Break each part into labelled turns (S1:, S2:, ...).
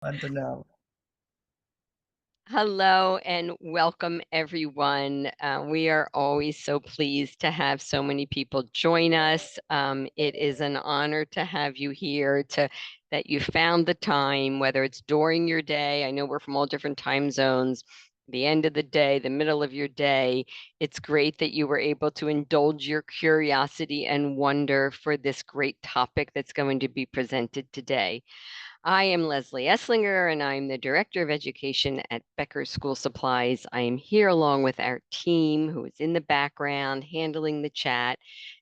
S1: Fun to know.
S2: Hello and welcome, everyone. We are always so pleased to have so many people join us. It is an honor to have you here, that you found the time, whether it's during your day. I know we're from all different time zones, the end of the day, the middle of your day. It's great that you were able to indulge your curiosity and wonder for this great topic that's going to be presented today. I am Leslie Esslinger, and I'm the Director of Education at Becker School Supplies. I am here along with our team who is in the background handling the chat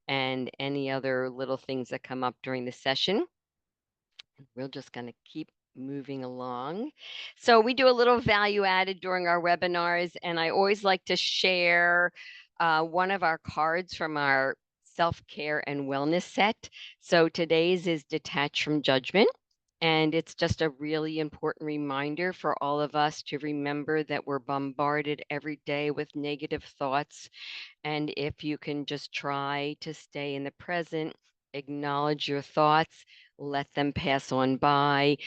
S2: and any other little things that come up during the session. We're just going to keep moving along. So we do a little value added during our webinars, and I always like to share one of our cards from our self-care and wellness set. So today's is detached from judgment. And it's just a really important reminder for all of us to remember that we're bombarded every day with negative thoughts. And if you can just try to stay in the present, acknowledge your thoughts, let them pass on by,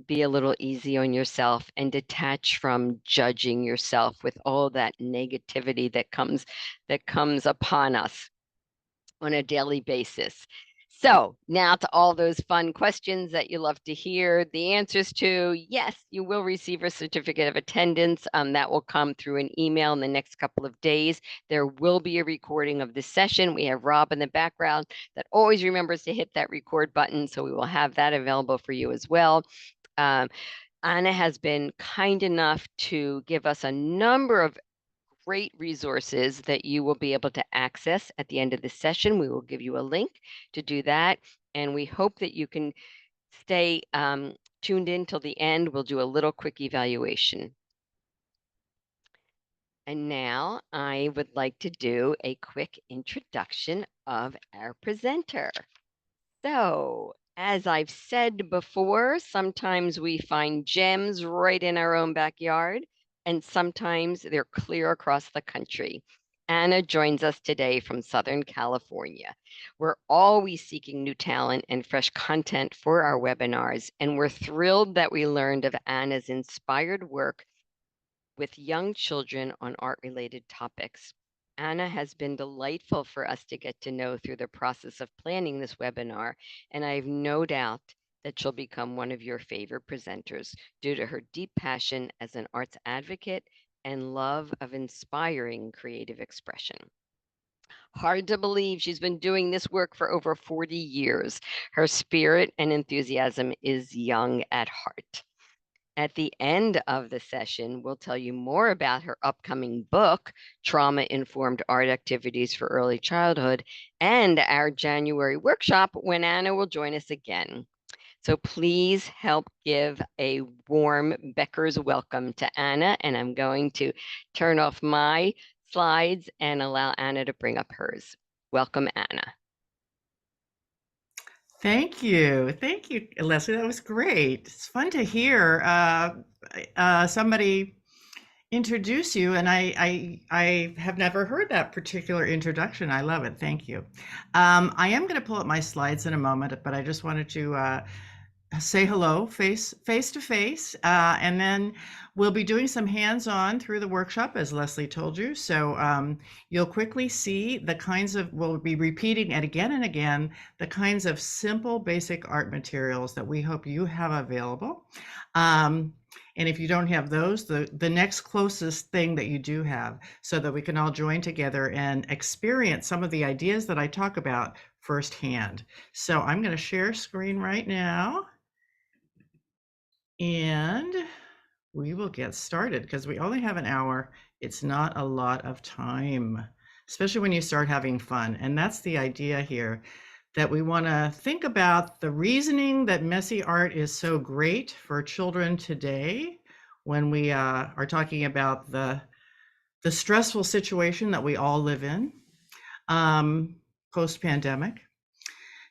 S2: be a little easy on yourself, and detach from judging yourself with all that negativity that comes upon us on a daily basis. So now to all those fun questions that you love to hear, the answers to: yes, you will receive a certificate of attendance. That will come through an email in the next couple of days. There will be a recording of this session. We have Rob in the background that always remembers to hit that record button, so we will have that available for you as well. Um, Anna has been kind enough to give us a number of great resources that you will be able to access at the end of the session. We will give you a link to do that, and we hope that you can stay tuned in till the end. We'll do a little quick evaluation. And now I would like to do a quick introduction of our presenter. So, as I've said before, sometimes we find gems right in our own backyard, and sometimes they're clear across the country. Anna joins us today from Southern California. We're always seeking new talent and fresh content for our webinars, and we're thrilled that we learned of Anna's inspired work with young children on art-related topics. Anna has been delightful for us to get to know through the process of planning this webinar, and I have no doubt that she'll become one of your favorite presenters due to her deep passion as an arts advocate and love of inspiring creative expression. Hard to believe she's been doing this work for over 40 years. Her spirit and enthusiasm is young at heart. At the end of the session, we'll tell you more about her upcoming book, Trauma Informed Art Activities for Early Childhood, and our January workshop when Anna will join us again. So please help give a warm Becker's welcome to Anna, and I'm going to turn off my slides and allow Anna to bring up hers. Welcome, Anna.
S1: Thank you. Thank you, Leslie. That was great. It's fun to hear somebody introduce you, and I have never heard that particular introduction. I love it. Thank you. I am going to pull up my slides in a moment, but I just wanted to say hello face to face, and then we'll be doing some hands-on through the workshop, as Leslie told you. So you'll quickly see the kinds of, we'll be repeating it again and again, the kinds of simple basic art materials that we hope you have available. And if you don't have those, the next closest thing that you do have, so that we can all join together and experience some of the ideas that I talk about firsthand. So I'm going to share screen right now. And we will get started because we only have an hour. It's not a lot of time, especially when you start having fun. And that's the idea here, that we want to think about the reasoning that messy art is so great for children today when we are talking about the stressful situation that we all live in post-pandemic.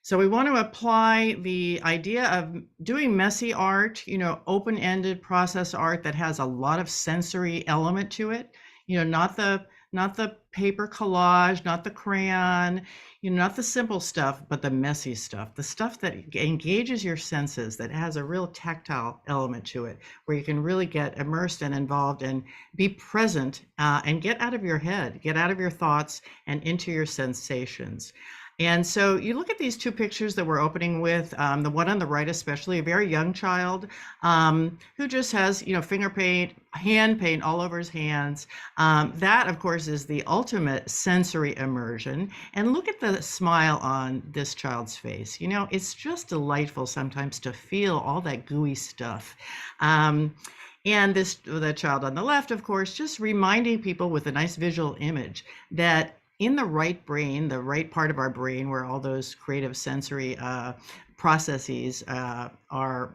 S1: So we want to apply the idea of doing messy art, open-ended process art that has a lot of sensory element to it, not the not the paper collage, not the crayon, not the simple stuff, but the messy stuff, the stuff that engages your senses, that has a real tactile element to it, where you can really get immersed and involved and be present, and get out of your head, get out of your thoughts and into your sensations. And so you look at these two pictures that we're opening with, the one on the right, especially a very young child, who just has, finger paint, hand paint all over his hands. That, of course, is the ultimate sensory immersion. And look at the smile on this child's face. It's just delightful sometimes to feel all that gooey stuff. And the child on the left, of course, just reminding people with a nice visual image that in the right brain, the right part of our brain where all those creative sensory processes are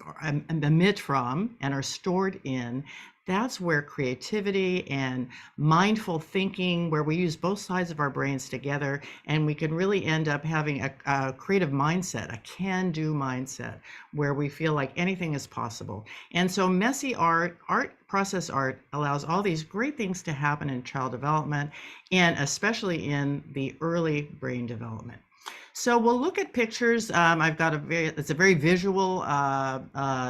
S1: emit from and are stored in, that's where creativity and mindful thinking, where we use both sides of our brains together, and we can really end up having a creative mindset, a can-do mindset, where we feel like anything is possible. And so messy process art allows all these great things to happen in child development, and especially in the early brain development. So we'll look at pictures. I've got it's a very visual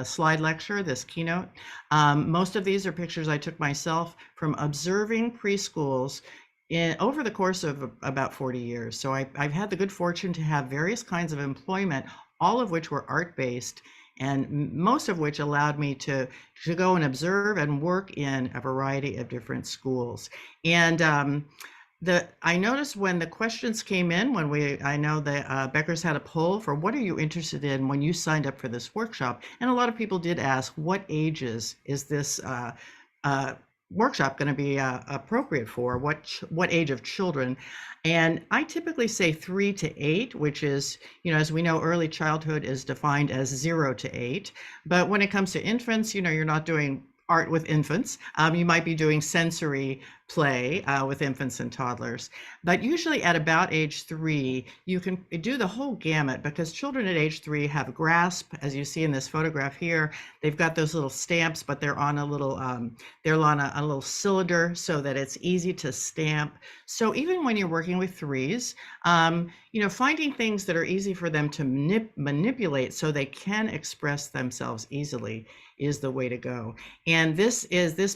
S1: slide lecture, this keynote. Most of these are pictures I took myself from observing preschools over the course of about 40 years. So I've had the good fortune to have various kinds of employment, all of which were art-based, and most of which allowed me to go and observe and work in a variety of different schools. And I noticed when the questions came in, I know the Becker's had a poll for what are you interested in when you signed up for this workshop, and a lot of people did ask what ages is this workshop going to be appropriate for, what age of children. And I typically say 3 to 8, which is, as we know, early childhood is defined as 0 to 8. But when it comes to infants, you're not doing art with infants. You might be doing sensory play with infants and toddlers. But usually at about age 3, you can do the whole gamut, because children at age 3 have grasp, as you see in this photograph here. They've got those little stamps, but they're on a little cylinder so that it's easy to stamp. So even when you're working with 3s, finding things that are easy for them to manipulate so they can express themselves easily is the way to go. And this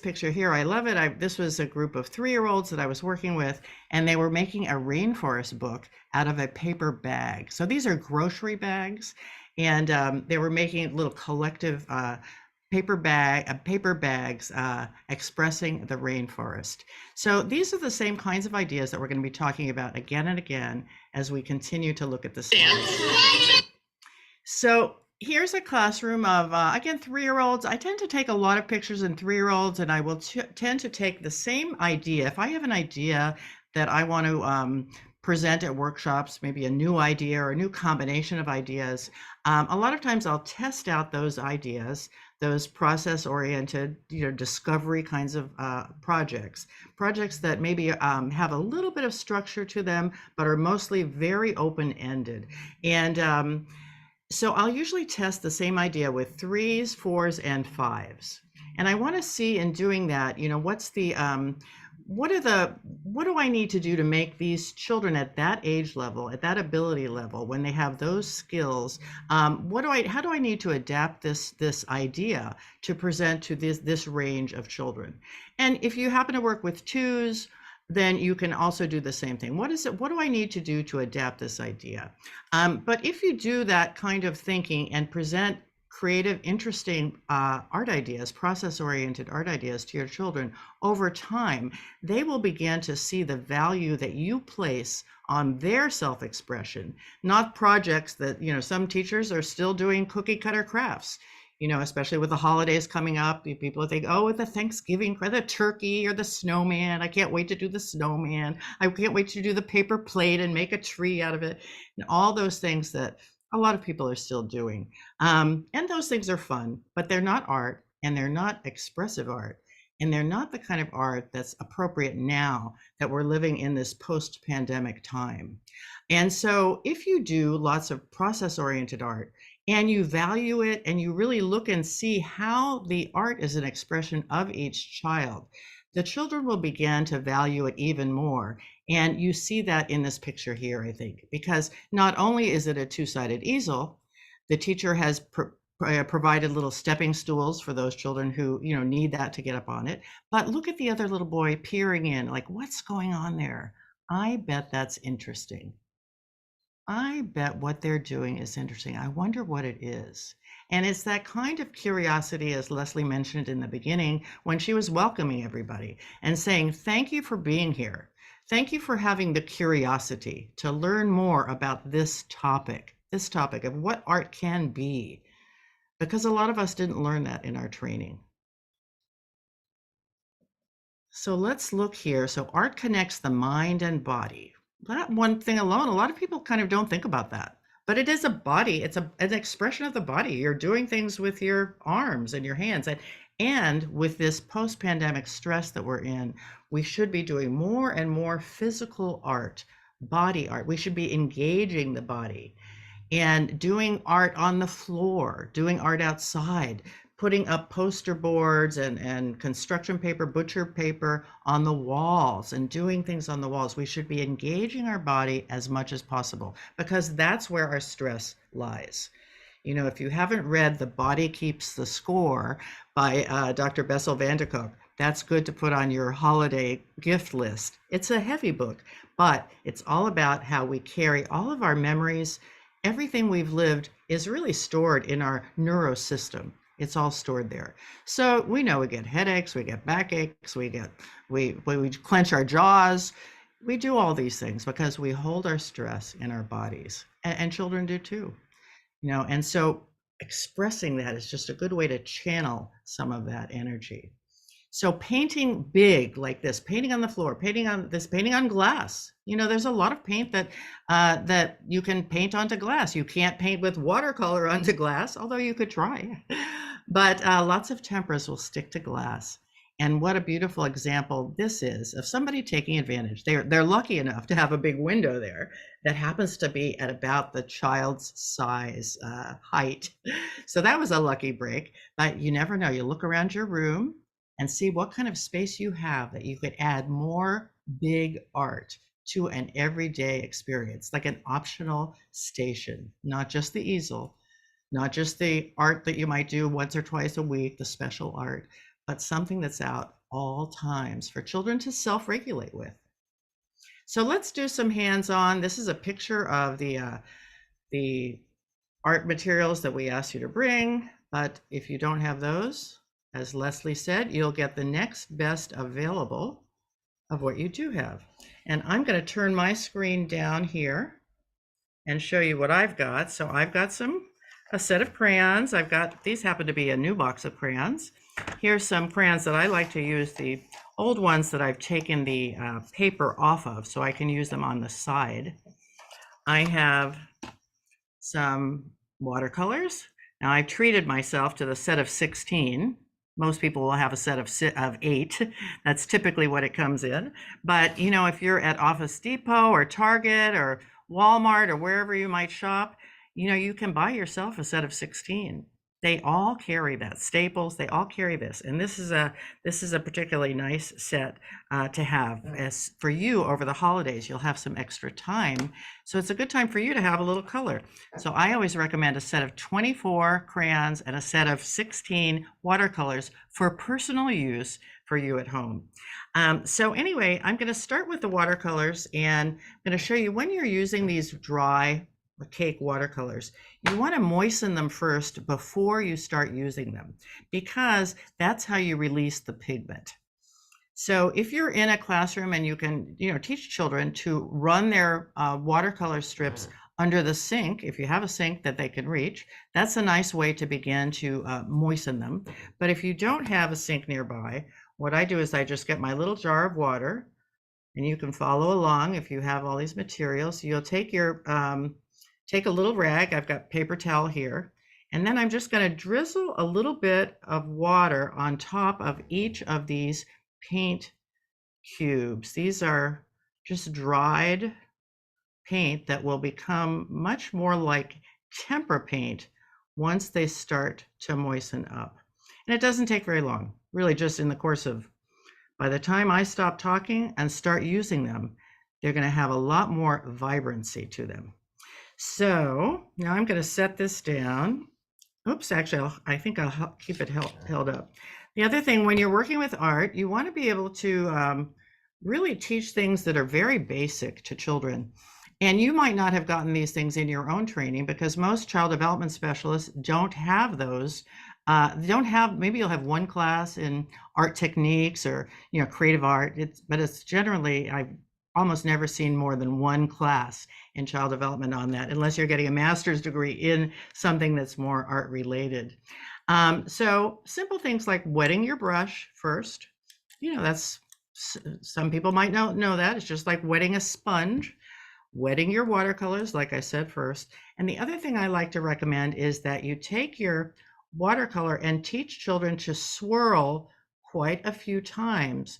S1: picture here, I love it. This was a group of 3-year-olds that I was working with, and they were making a rainforest book out of a paper bag. So these are grocery bags, and they were making little collective paper bags expressing the rainforest. So these are the same kinds of ideas that we're going to be talking about again and again as we continue to look at the slides. So here's a classroom of, again, 3-year-olds. I tend to take a lot of pictures in 3-year-olds, and I will tend to take the same idea. If I have an idea that I want to present at workshops, maybe a new idea or a new combination of ideas, a lot of times I'll test out those ideas, those process-oriented, discovery kinds of projects that maybe have a little bit of structure to them, but are mostly very open-ended. And so I'll usually test the same idea with 3s, 4s, and 5s. And I want to see in doing that, what do I need to do to make these children at that age level, at that ability level, when they have those skills, how do I need to adapt this idea to present to this range of children? And if you happen to work with 2s, then you can also do the same thing. What do I need to do to adapt this idea? But if you do that kind of thinking and present creative, interesting art ideas, process-oriented art ideas to your children, over time, they will begin to see the value that you place on their self-expression, not projects that, some teachers are still doing cookie cutter crafts. Especially with the holidays coming up, people think, oh, the Thanksgiving, or the turkey, or the snowman. I can't wait to do the snowman. I can't wait to do the paper plate and make a tree out of it. And all those things that a lot of people are still doing. And those things are fun, but they're not art, and they're not expressive art. And they're not the kind of art that's appropriate now that we're living in this post-pandemic time. And so if you do lots of process-oriented art, and you value it, and you really look and see how the art is an expression of each child, the children will begin to value it even more. And you see that in this picture here, I think, because not only is it a two-sided easel, the teacher has provided little stepping stools for those children who, need that to get up on it. But look at the other little boy peering in, like, what's going on there? I bet that's interesting. I bet what they're doing is interesting. I wonder what it is. And it's that kind of curiosity, as Leslie mentioned in the beginning, when she was welcoming everybody and saying, thank you for being here. Thank you for having the curiosity to learn more about this topic of what art can be, because a lot of us didn't learn that in our training. So let's look here. So art connects the mind and body. That one thing alone, a lot of people kind of don't think about that. But it is a body. It's an expression of the body. You're doing things with your arms and your hands. And with this post-pandemic stress that we're in, we should be doing more and more physical art, body art. We should be engaging the body and doing art on the floor, doing art outside, putting up poster boards and construction paper, butcher paper on the walls and doing things on the walls. We should be engaging our body as much as possible, because that's where our stress lies. If you haven't read The Body Keeps the Score by Dr. Bessel van der Kolk, that's good to put on your holiday gift list. It's a heavy book, but it's all about how we carry all of our memories. Everything we've lived is really stored in our neurosystem. It's all stored there. So we know we get headaches, we get backaches, we clench our jaws. We do all these things because we hold our stress in our bodies, and children do too. And so expressing that is just a good way to channel some of that energy. So painting big like this, painting on the floor, painting on glass. There's a lot of paint that you can paint onto glass. You can't paint with watercolor onto glass, although you could try. But lots of tempers will stick to glass. And what a beautiful example this is of somebody taking advantage. They're lucky enough to have a big window there that happens to be at about the child's size, height. So that was a lucky break, but you never know. You look around your room and see what kind of space you have that you could add more big art to an everyday experience, like an optional station, not just the easel, not just the art that you might do once or twice a week, the special art, but something that's out all times for children to self-regulate with. So let's do some hands-on. This is a picture of the art materials that we asked you to bring, but if you don't have those, as Leslie said, you'll get the next best available of what you do have. And I'm going to turn my screen down here and show you what I've got. So I've got a set of crayons. These happen to be a new box of crayons. Here's some crayons that I like to use, the old ones that I've taken the paper off of so I can use them on the side. I have some watercolors. Now I've treated myself to the set of 16. Most people will have a set of 8. That's typically what it comes in. But if you're at Office Depot or Target or Walmart or wherever you might shop, you can buy yourself a set of 16. They all carry that. Staples, they all carry this. And this is a particularly nice set to have. As for you over the holidays, you'll have some extra time. So it's a good time for you to have a little color. So I always recommend a set of 24 crayons and a set of 16 watercolors for personal use for you at home. So anyway, I'm going to start with the watercolors, and I'm going to show you when you're using these dry cake watercolors, you want to moisten them first before you start using them, because that's how you release the pigment. So if you're in a classroom and you can, teach children to run their watercolor strips under the sink, if you have a sink that they can reach, that's a nice way to begin to moisten them. But if you don't have a sink nearby, what I do is I just get my little jar of water, and you can follow along if you have all these materials. You'll take take a little rag. I've got paper towel here. And then I'm just going to drizzle a little bit of water on top of each of these paint cubes. These are just dried paint that will become much more like tempera paint once they start to moisten up. And it doesn't take very long, really just in the course of By the time I stop talking and start using them, they're going to have a lot more vibrancy to them. So now I'm going to set this down. Oops, actually, I think I'll keep it held up. The other thing, when you're working with art, you want to be able to really teach things that are very basic to children. And you might not have gotten these things in your own training because most child development specialists don't have those. Don't have, maybe you'll have one class in art techniques or, creative art. But it's generally, I've almost never seen more than one class in child development on that, unless you're getting a master's degree in something that's more art related. So simple things like wetting your brush first. That's, some people might not know that. It's just like wetting a sponge. Wetting your watercolors, like I said first. And the other thing I like to recommend is that you take your watercolor and teach children to swirl quite a few times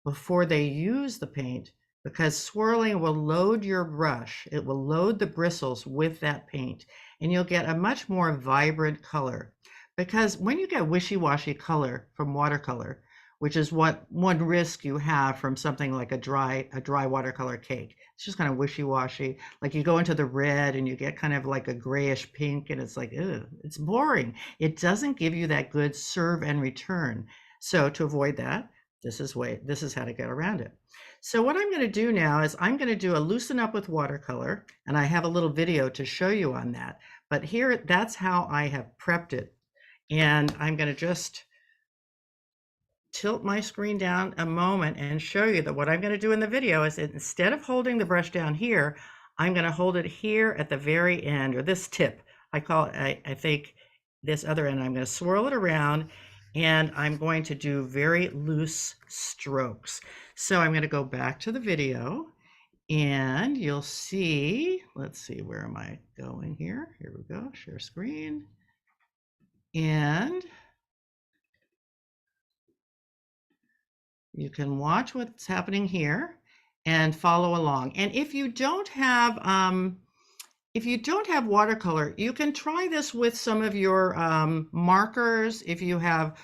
S1: before they use the paint, because swirling will load your brush. It will load the bristles with that paint, and you'll get a much more vibrant color. Because when you get wishy-washy color from watercolor, which is what one risk you have from something like a dry watercolor cake. It's just kind of wishy-washy. Like you go into the red and you get kind of like a grayish pink, and it's like, ew, it's boring. It doesn't give you that good serve and return. So to avoid that, this is how to get around it. So what I'm going to do now is I'm going to do a loosen up with watercolor, and I have a little video to show you on that. But here, that's how I have prepped it. And I'm going to just tilt my screen down a moment and show you that what I'm going to do in the video is, instead of holding the brush down here, I'm going to hold it here at the very end, or this tip. I call it, I think this other end, I'm going to swirl it around, and I'm going to do very loose strokes. So I'm going to go back to the video, and you'll see, let's see, where am I going here? Here we go, share screen. And you can watch what's happening here and follow along. And if you don't have watercolor, you can try this with some of your markers. If you have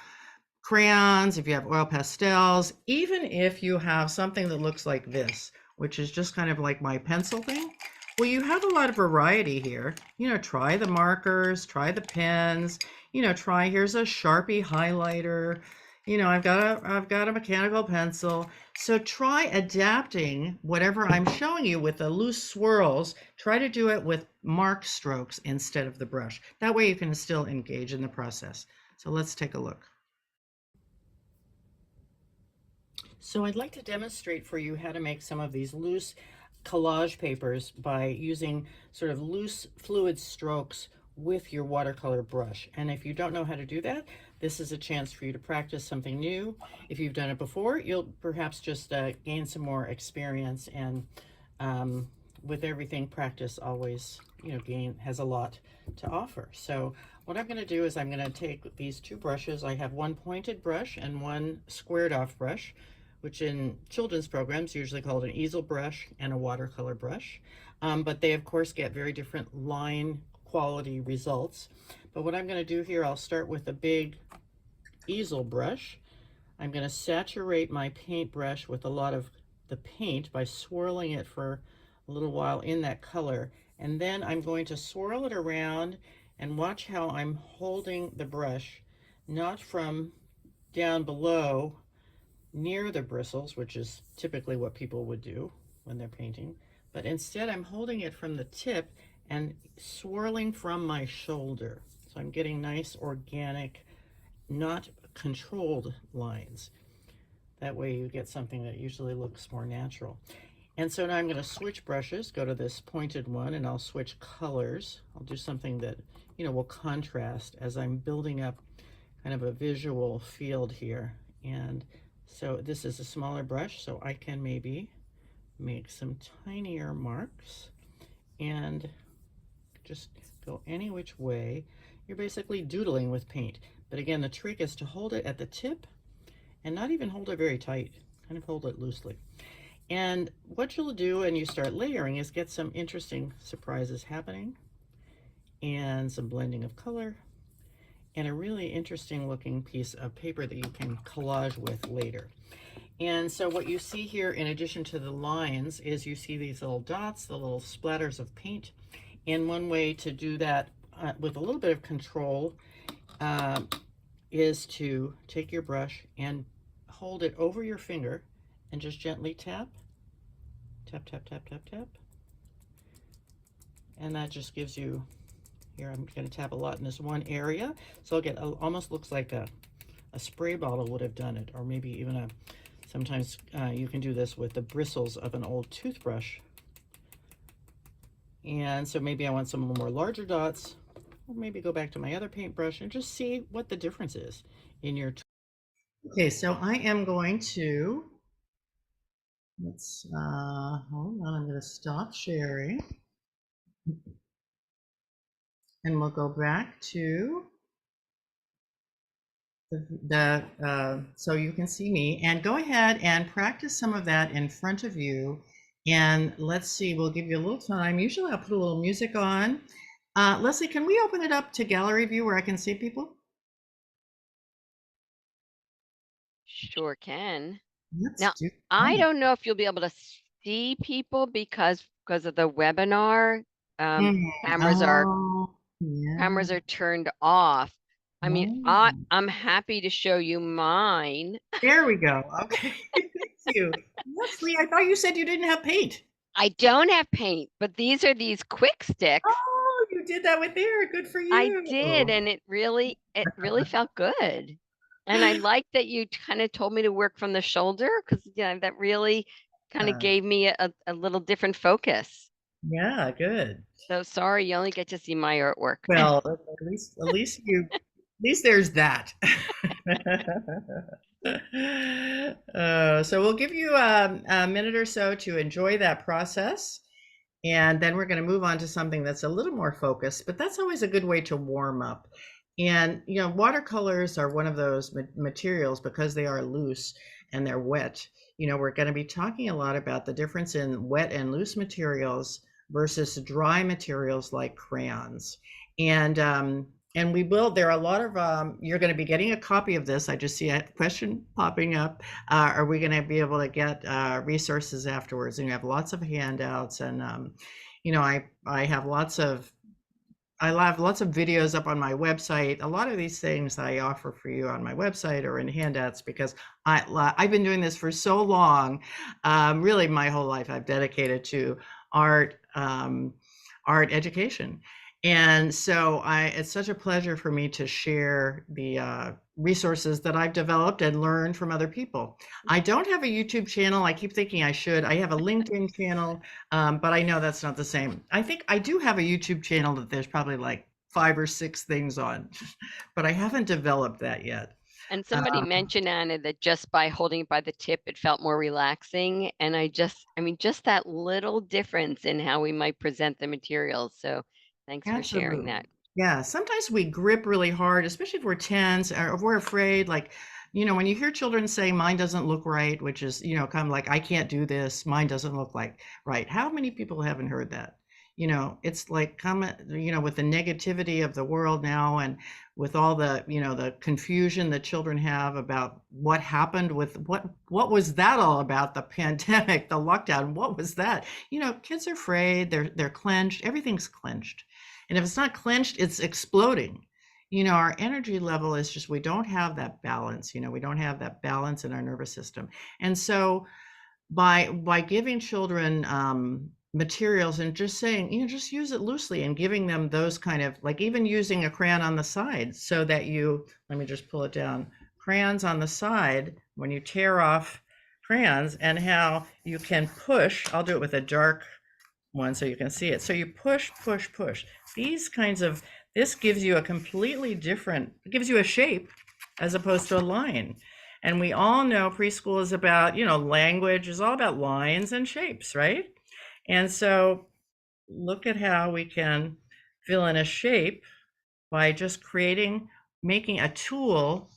S1: crayons, if you have oil pastels, even if you have something that looks like this, which is just kind of like my pencil thing. Well, you have a lot of variety here. Try the markers, try the pens, here's a Sharpie highlighter. I've got a mechanical pencil. So try adapting whatever I'm showing you with the loose swirls. Try to do it with mark strokes instead of the brush. That way you can still engage in the process. So let's take a look. So I'd like to demonstrate for you how to make some of these loose collage papers by using sort of loose fluid strokes with your watercolor brush. And if you don't know how to do that, this is a chance for you to practice something new. If you've done it before, you'll perhaps just gain some more experience. And with everything, practice always, has a lot to offer. So what I'm going to do is I'm going to take these two brushes. I have one pointed brush and one squared off brush, which in children's programs usually called an easel brush and a watercolor brush. But they, of course, get very different line quality results. But what I'm going to do here, I'll start with a big easel brush. I'm going to saturate my paintbrush with a lot of the paint by swirling it for a little while in that color. And then I'm going to swirl it around, and watch how I'm holding the brush, not from down below near the bristles, which is typically what people would do when they're painting, but instead I'm holding it from the tip and swirling from my shoulder. So I'm getting nice organic, not controlled lines. That way you get something that usually looks more natural. And so now I'm going to switch brushes, go to this pointed one, and I'll switch colors. I'll do something that, will contrast as I'm building up kind of a visual field here. And so this is a smaller brush, so I can maybe make some tinier marks and just go any which way. You're basically doodling with paint. But again, the trick is to hold it at the tip and not even hold it very tight, kind of hold it loosely. And what you'll do when you start layering is get some interesting surprises happening, and some blending of color, and a really interesting looking piece of paper that you can collage with later. And so what you see here, in addition to the lines, is you see these little dots, the little splatters of paint. And one way to do that with a little bit of control uh, is to take your brush and hold it over your finger and just gently tap, tap, tap, tap, tap, tap. And that just gives you, here I'm going to tap a lot in this one area. So I'll get, almost looks like a spray bottle would have done it, or maybe even a, sometimes you can do this with the bristles of an old toothbrush. And so maybe I want some more larger dots, or maybe go back to my other paintbrush and just see what the difference is in your. Okay, so I am going to, let's, hold on, I'm going to stop sharing. And we'll go back to so you can see me, and go ahead and practice some of that in front of you. And let's see, we'll give you a little time. Usually I'll put a little music on. Leslie, can we open it up to gallery view where I can see people?
S2: Sure can.
S1: Let's
S2: Now,
S1: do
S2: I
S1: that.
S2: don't know if you'll be able to see people because of the webinar. Um,
S1: Mhm.
S2: cameras are
S1: Oh, yeah.
S2: cameras are turned off. I mean,
S1: Oh,
S2: I'm happy to show you mine.
S1: there we go. Okay, thank you. Leslie, I thought you said you didn't have paint.
S2: I don't have paint, but these quick sticks.
S1: Oh, you did that with there. Good for
S2: I
S1: you.
S2: did, and it really felt good. And I like that you kind of told me to work from the shoulder because yeah, that really kind of
S1: Uh,
S2: gave me a little different focus.
S1: yeah, good.
S2: So sorry, you only get to see my artwork.
S1: Well, at least there's that. So we'll give you a minute or so to enjoy that process. And then we're going to move on to something that's a little more focused, but that's always a good way to warm up. And, you know, watercolors are one of those materials because they are loose and they're wet. You know, we're going to be talking a lot about the difference in wet and loose materials versus dry materials like crayons. And we will, there are a lot of, you're going to be getting a copy of this. I just see a question popping up. Are we going to be able to get resources afterwards? And you have lots of handouts, and you know, I have lots of videos up on my website. A lot of these things I offer for you on my website or in handouts because I've been doing this for so long. Really, my whole life I've dedicated to art, art education. And so it's such a pleasure for me to share the resources that I've developed and learned from other people. I don't have a YouTube channel. I keep thinking I should. I have a LinkedIn channel, but I know that's not the same. I think I do have a YouTube channel that there's probably like 5 or 6 things on, but I haven't developed that yet.
S2: And somebody
S1: Uh,
S2: mentioned, Anna, that just by holding it by the tip, it felt more relaxing. And just that little difference in how we might present the materials. So thanks for sharing
S1: Absolutely.
S2: that.
S1: Yeah, sometimes we grip really hard, especially if we're tense or if we're afraid. Like, you know, when you hear children say, mine doesn't look right, which is, you know, kind of like, I can't do this, mine doesn't look like right. How many people haven't heard that? You know, it's like, you know, with the negativity of the world now and with all the, you know, the confusion that children have about what happened with what was that all about, the pandemic, the lockdown, what was that? You know, kids are afraid, they're clenched, everything's clenched. And if it's not clenched, it's exploding. You know, our energy level is just, we don't have that balance. You know, we don't have that balance in our nervous system. And so by giving children materials and just saying, you know, just use it loosely and giving them those kind of, like even using a crayon on the side so that you, let me just pull it down, crayons on the side when you tear off crayons, and how you can push, I'll do it with a dark one so you can see it. So you push, push, push. These kinds of, this gives you a completely different, it gives you a shape as opposed to a line. And we all know preschool is about, you know, language is all about lines and shapes, right? And so look at how we can fill in a shape by just creating, making a tool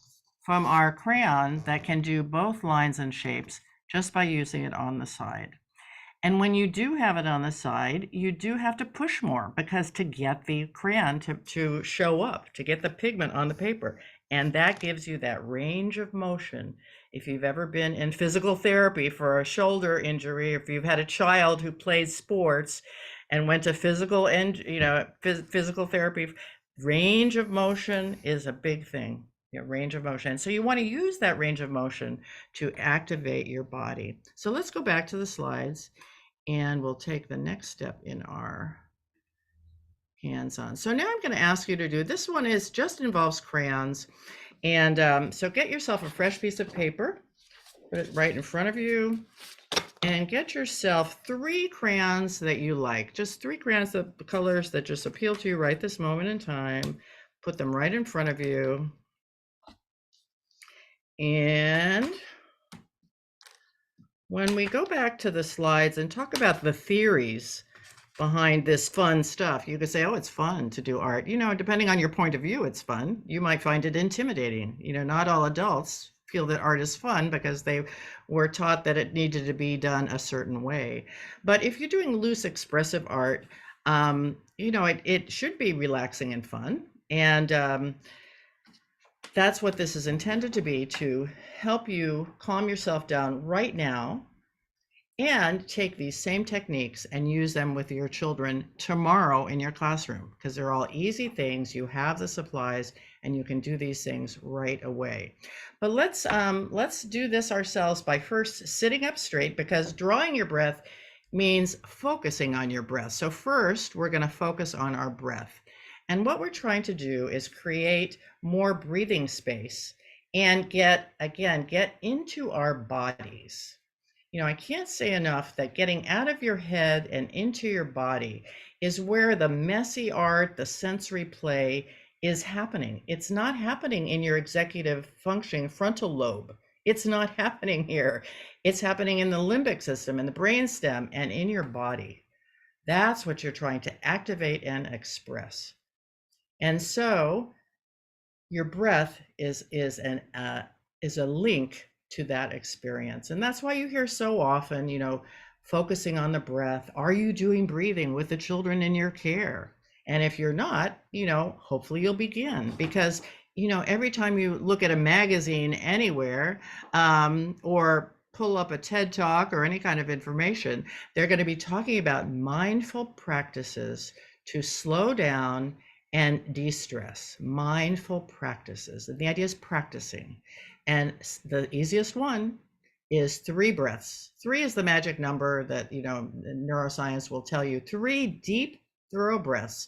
S1: from our crayon that can do both lines and shapes just by using it on the side. And when you do have it on the side, you do have to push more because to get the crayon to show up, to get the pigment on the paper. And that gives you that range of motion. If you've ever been in physical therapy for a shoulder injury, if you've had a child who played sports and went to physical and physical therapy, range of motion is a big thing. Range of motion. So you want to use that range of motion to activate your body. So let's go back to the slides and we'll take the next step in our hands-on. So now I'm going to ask you to do, this one is just involves crayons. And so get yourself a fresh piece of paper, put it right in front of you, and get yourself 3 crayons that you like. Just 3 crayons, the colors that just appeal to you right this moment in time. Put them right in front of you. And when we go back to the slides and talk about the theories behind this fun stuff, you could say, oh, it's fun to do art. Depending on your point of view, it's fun. You might find it intimidating. Not all adults feel that art is fun because they were taught that it needed to be done a certain way. But if you're doing loose expressive art, it should be relaxing and fun. And that's what this is intended to be, to help you calm yourself down right now and take these same techniques and use them with your children tomorrow in your classroom, because they're all easy things. You have the supplies and you can do these things right away. But let's do this ourselves by first sitting up straight, because drawing your breath means focusing on your breath. So first we're going to focus on our breath. And what we're trying to do is create more breathing space and get into our bodies. I can't say enough that getting out of your head and into your body is where the messy art, the sensory play is happening. It's not happening in your executive functioning frontal lobe. It's not happening here. It's happening in the limbic system, in the brainstem, and in your body. That's what you're trying to activate and express. And so your breath is a link to that experience. And that's why you hear so often, focusing on the breath. Are you doing breathing with the children in your care? And if you're not, hopefully you'll begin, because every time you look at a magazine anywhere, or pull up a TED Talk or any kind of information, they're going to be talking about mindful practices to slow down and de-stress. Mindful practices. And the idea is practicing. And the easiest one is 3 breaths. 3 is the magic number that, neuroscience will tell you. 3 deep, thorough breaths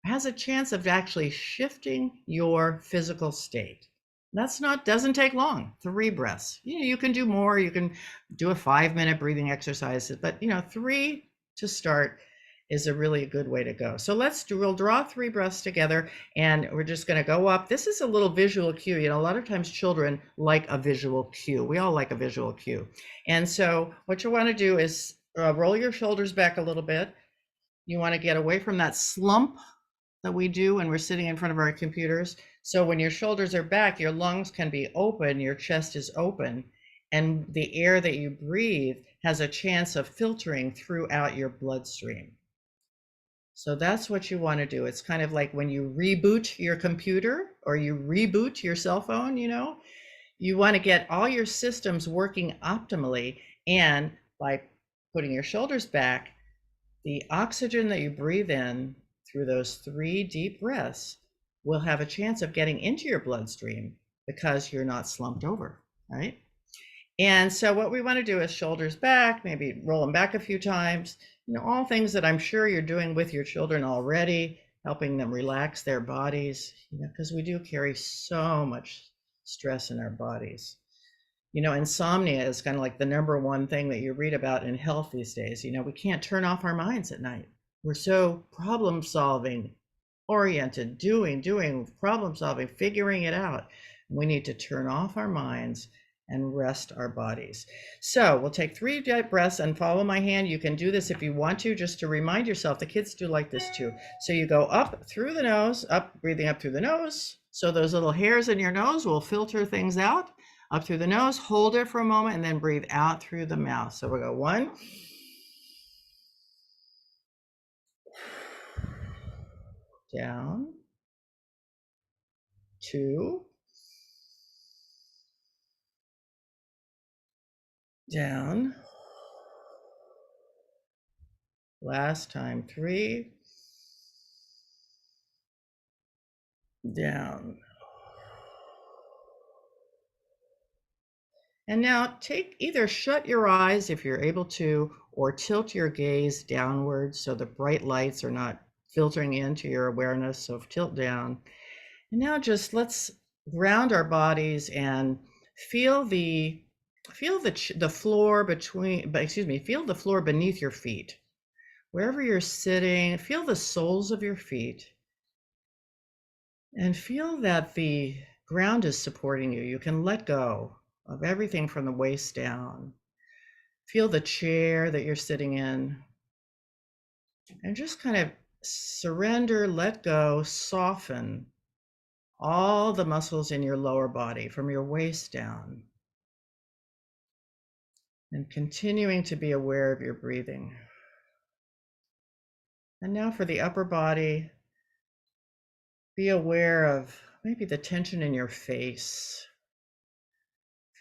S1: has a chance of actually shifting your physical state. Doesn't take long. 3 breaths. You can do more. You can do a 5-minute breathing exercise, but 3 to start is a really good way to go. So we'll draw 3 breaths together, and we're just going to go up. This is a little visual cue. A lot of times children like a visual cue. We all like a visual cue. And so what you want to do is roll your shoulders back a little bit. You want to get away from that slump that we do when we're sitting in front of our computers. So when your shoulders are back, your lungs can be open, your chest is open, and the air that you breathe has a chance of filtering throughout your bloodstream. So that's what you want to do. It's kind of like when you reboot your computer or you reboot your cell phone, you want to get all your systems working optimally. And by putting your shoulders back, the oxygen that you breathe in through those 3 deep breaths will have a chance of getting into your bloodstream because you're not slumped over, right? And so what we want to do is shoulders back, maybe roll them back a few times, all things that I'm sure you're doing with your children already, helping them relax their bodies, because we do carry so much stress in our bodies. Insomnia is kind of like the number one thing that you read about in health these days. We can't turn off our minds at night. We're so problem solving oriented, doing, problem solving, figuring it out. We need to turn off our minds and rest our bodies. So we'll take 3 deep breaths and follow my hand. You can do this if you want to, just to remind yourself. The kids do like this too. So you go up through the nose, breathing up through the nose. So those little hairs in your nose will filter things out. Up through the nose, hold it for a moment, and then breathe out through the mouth. So we'll go 1, down, 2, down. Last time, 3, down. And now either shut your eyes if you're able to, or tilt your gaze downwards so the bright lights are not filtering into your awareness. So tilt down. And now just let's ground our bodies and feel the floor feel the floor beneath your feet. Wherever you're sitting, feel the soles of your feet and feel that the ground is supporting you. You can let go of everything from the waist down. Feel the chair that you're sitting in and just kind of surrender, let go, soften all the muscles in your lower body from your waist down. And continuing to be aware of your breathing. And now for the upper body, be aware of maybe the tension in your face.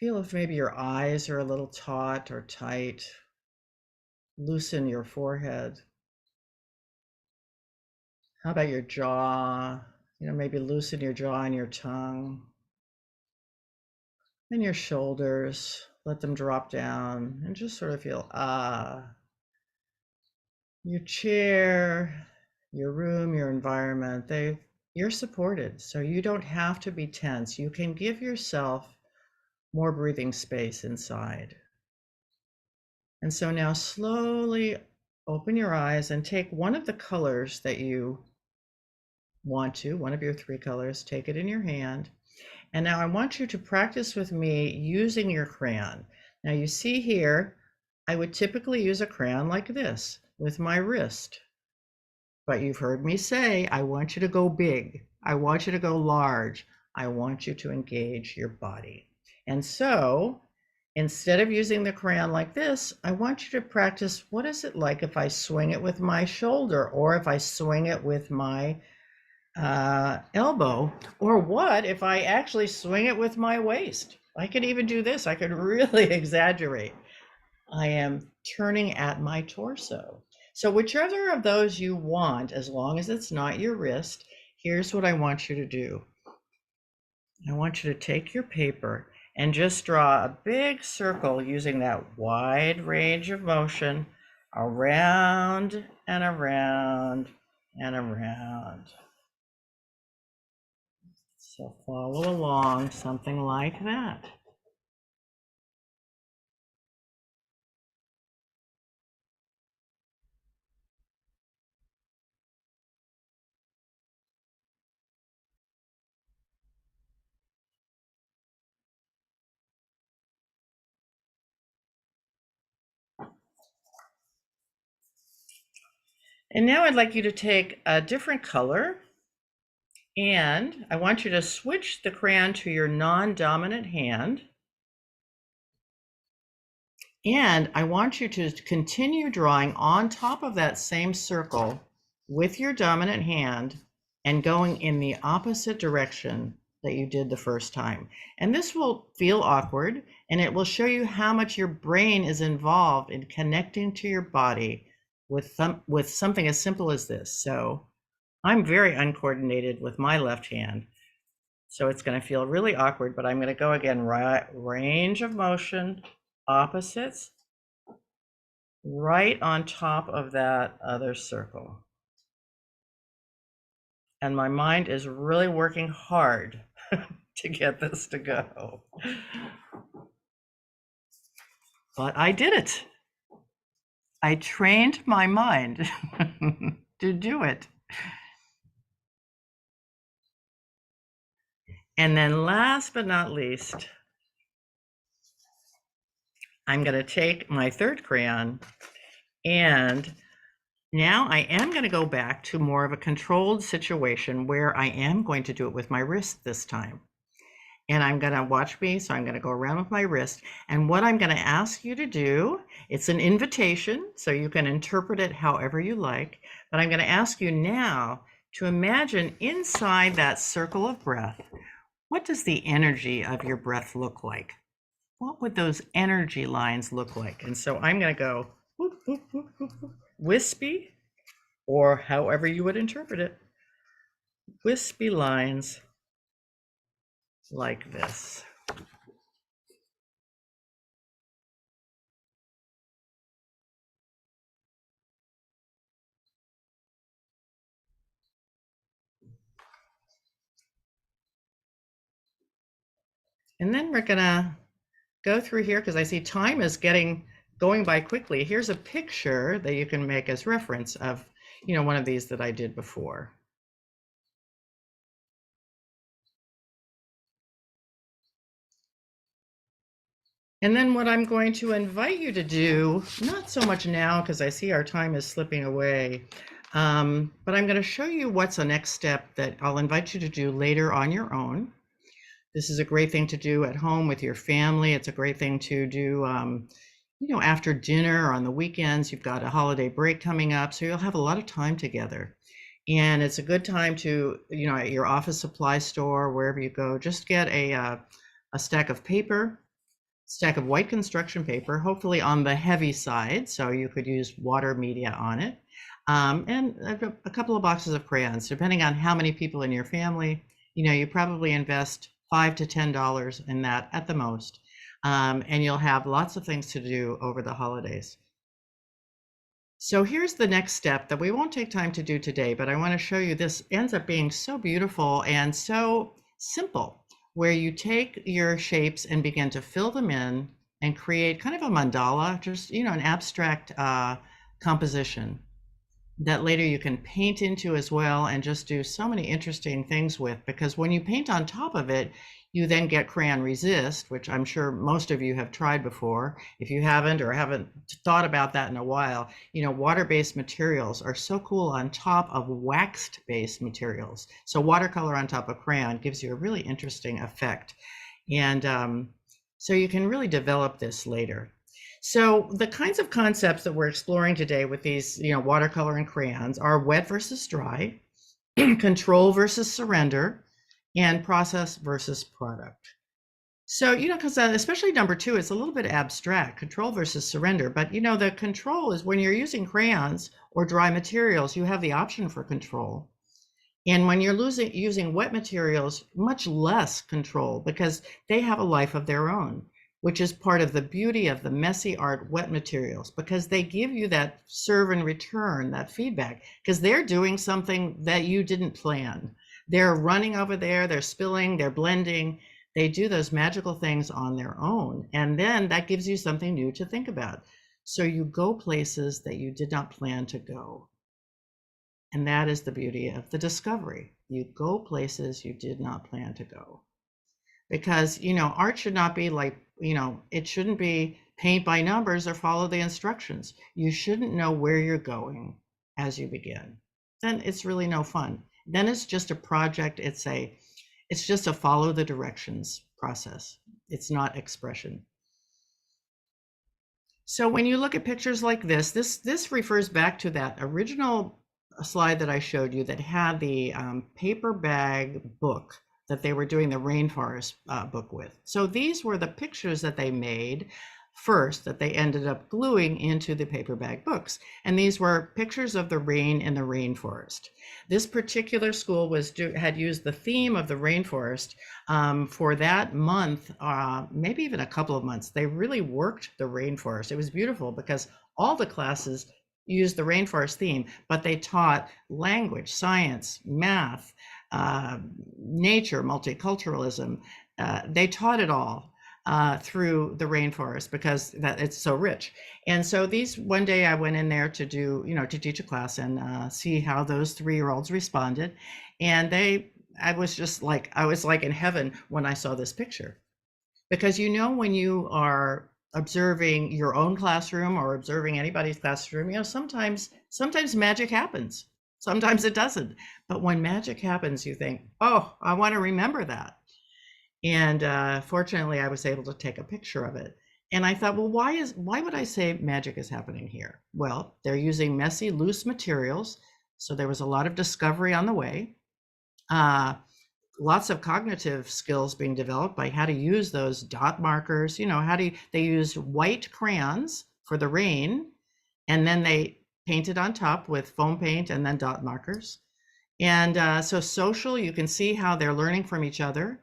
S1: Feel if maybe your eyes are a little taut or tight. Loosen your forehead. How about your jaw? Maybe loosen your jaw and your tongue. And your shoulders, let them drop down and just sort of feel, your chair, your room, your environment, you're supported. So you don't have to be tense. You can give yourself more breathing space inside. And so now slowly open your eyes and take one of the colors that you want to, one of your 3 colors, take it in your hand. And now I want you to practice with me using your crayon. Now you see here, I would typically use a crayon like this with my wrist. But you've heard me say, I want you to go big. I want you to go large. I want you to engage your body. And so instead of using the crayon like this, I want you to practice, what is it like if I swing it with my shoulder, or if I swing it with my elbow, or what if I actually swing it with my waist? I could even do this. I could really exaggerate. I am turning at my torso. So whichever of those you want, as long as it's not your wrist, here's what I want you to do. I want you to take your paper and just draw a big circle using that wide range of motion around and around and around. So follow along, something like that. And now I'd like you to take a different color, and I want you to switch the crayon to your non-dominant hand. And I want you to continue drawing on top of that same circle with your dominant hand and going in the opposite direction that you did the first time. And this will feel awkward, and it will show you how much your brain is involved in connecting to your body with something as simple as this. So I'm very uncoordinated with my left hand, so it's going to feel really awkward, but I'm going to go again, range of motion, opposites, right on top of that other circle. And my mind is really working hard to get this to go. But I did it. I trained my mind to do it. And then last but not least, I'm going to take my third crayon, and now I am going to go back to more of a controlled situation where I am going to do it with my wrist this time. And I'm going to watch me. So I'm going to go around with my wrist. And what I'm going to ask you to do, it's an invitation, so you can interpret it however you like. But I'm going to ask you now to imagine inside that circle of breath, what does the energy of your breath look like? what would those energy lines look like? And so I'm going to go whoop, whoop, whoop, whoop, whoop, wispy, or however you would interpret it, wispy lines like this. And then we're gonna go through here because I see time is going by quickly. Here's a picture that you can make as reference of, one of these that I did before. And then what I'm going to invite you to do, not so much now because I see our time is slipping away, but I'm going to show you what's the next step that I'll invite you to do later on your own. This is a great thing to do at home with your family. It's a great thing to do, after dinner or on the weekends. You've got a holiday break coming up, so you'll have a lot of time together. And it's a good time to, at your office supply store, wherever you go, just get a stack of paper, stack of white construction paper, hopefully on the heavy side, so you could use water media on it, and a couple of boxes of crayons, depending on how many people in your family. You probably invest $5 to $10 in that at the most, and you'll have lots of things to do over the holidays. So here's the next step that we won't take time to do today, but I want to show you. This ends up being so beautiful and so simple, where you take your shapes and begin to fill them in and create kind of a mandala, just, an abstract composition that later you can paint into as well and just do so many interesting things with, because when you paint on top of it, you then get crayon resist, which I'm sure most of you have tried before. If you haven't or haven't thought about that in a while, water-based materials are so cool on top of waxed-based materials. So watercolor on top of crayon gives you a really interesting effect. And so you can really develop this later. So the kinds of concepts that we're exploring today with these, watercolor and crayons are wet versus dry, control versus surrender, and process versus product. So, because especially number 2, it's a little bit abstract, control versus surrender. But, the control is when you're using crayons or dry materials, you have the option for control. And when you're using wet materials, much less control, because they have a life of their own, which is part of the beauty of the messy art wet materials, because they give you that serve and return, that feedback, because they're doing something that you didn't plan. They're running over there, they're spilling, they're blending. They do those magical things on their own. And then that gives you something new to think about. So you go places that you did not plan to go. And that is the beauty of the discovery. You go places you did not plan to go. Because, art should not be like, it shouldn't be paint by numbers or follow the instructions. You shouldn't know where you're going as you begin. Then it's really no fun. Then it's just a project. It's just a follow the directions process. It's not expression. So when you look at pictures like this refers back to that original slide that I showed you that had the paper bag book that they were doing the rainforest book with. So these were the pictures that they made first that they ended up gluing into the paper bag books. And these were pictures of the rain in the rainforest. This particular school had used the theme of the rainforest for that month, maybe even a couple of months. They really worked the rainforest. It was beautiful because all the classes used the rainforest theme, but they taught language, science, math, nature, multiculturalism. They taught it all through the rainforest because it's so rich. And so one day I went in there to do, to teach a class and see how those 3-year-olds responded. And I was like in heaven when I saw this picture. Because when you are observing your own classroom or observing anybody's classroom, sometimes magic happens. Sometimes it doesn't. But when magic happens, you think, oh, I want to remember that. And fortunately, I was able to take a picture of it. And I thought, well, why would I say magic is happening here? Well, they're using messy, loose materials. So there was a lot of discovery on the way. lots of cognitive skills being developed by how to use those dot markers. They used white crayons for the rain, and then they painted on top with foam paint and then dot markers. And so social, you can see how they're learning from each other.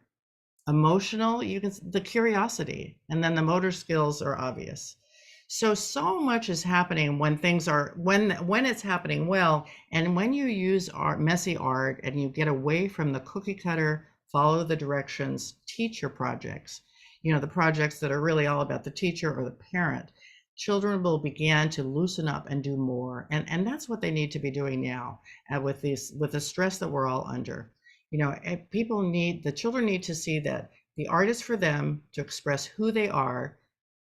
S1: Emotional, you can the curiosity, and then the motor skills are obvious. So much is happening when things are when it's happening well, and when you use art, messy art, and you get away from the cookie cutter, follow the directions, teacher projects, the projects that are really all about the teacher or the parent. Children will begin to loosen up and do more, and that's what they need to be doing now, with the stress that we're all under. The children need to see that the art is for them to express who they are.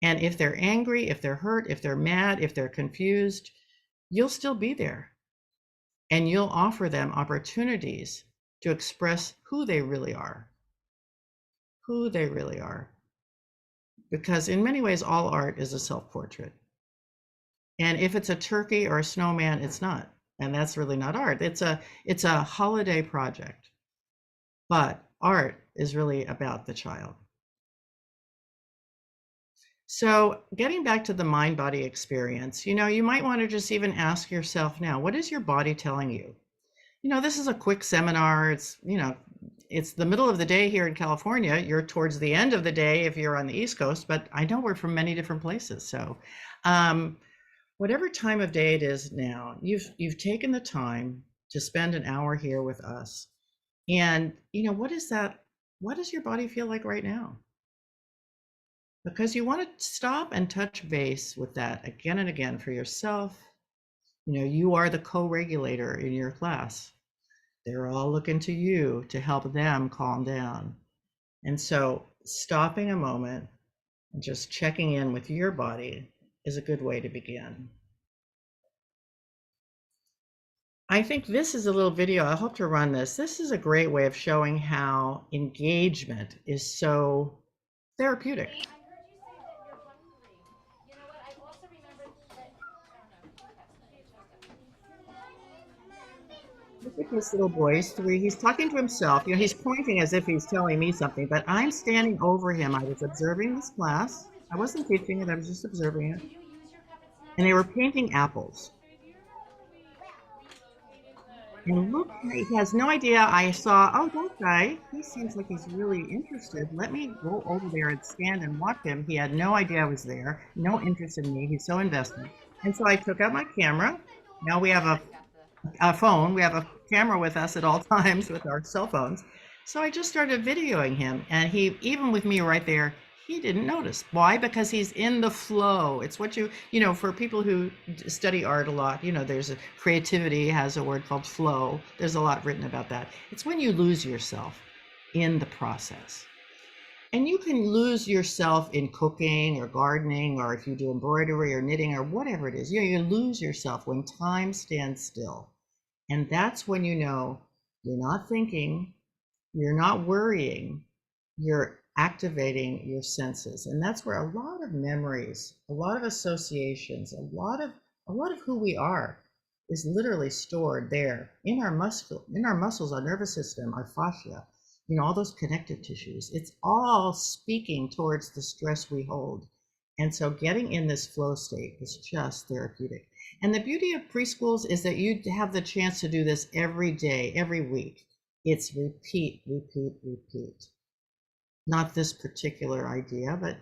S1: And if they're angry, if they're hurt, if they're mad, if they're confused, you'll still be there. And you'll offer them opportunities to express who they really are. Who they really are. Because in many ways, all art is a self-portrait. And if it's a turkey or a snowman, it's not. And that's really not art. It's a holiday project. But art is really about the child. So getting back to the mind-body experience, you might want to just even ask yourself now, what is your body telling you? This is a quick seminar. It's the middle of the day here in California. You're towards the end of the day if you're on the East Coast, but I know we're from many different places. So whatever time of day it is now, you've taken the time to spend an hour here with us. And what does your body feel like right now? Because you want to stop and touch base with that again and again for yourself. You are the co-regulator in your class. They're all looking to you to help them calm down. And so stopping a moment and just checking in with your body is a good way to begin. I think this is a little video. I hope to run this. This is a great way of showing how engagement is so therapeutic. Look at this little boy. He's 3. He's talking to himself. He's pointing as if he's telling me something, but I'm standing over him. I was observing this class. I wasn't teaching it. I was just observing it. And they were painting apples. And look, he has no idea. I saw, oh, that guy, he seems like he's really interested. Let me go over there and stand and watch him. He had no idea I was there, no interest in me. He's so invested. And so I took out my camera. Now we have a phone. We have a camera with us at all times with our cell phones. So I just started videoing him, and he, even with me right there, he didn't notice. Why? Because he's in the flow. It's what for people who study art a lot, there's creativity has a word called flow. There's a lot written about that. It's when you lose yourself in the process. And you can lose yourself in cooking or gardening, or if you do embroidery or knitting or whatever it is, you lose yourself when time stands still. And that's when you're not thinking, you're not worrying, you're activating your senses. And that's where a lot of memories, a lot of associations, a lot of who we are is literally stored there in our muscles, our nervous system, our fascia, all those connective tissues. It's all speaking towards the stress we hold. And so getting in this flow state is just therapeutic. And the beauty of preschools is that you have the chance to do this every day, every week. It's repeat, repeat, repeat. Not this particular idea, but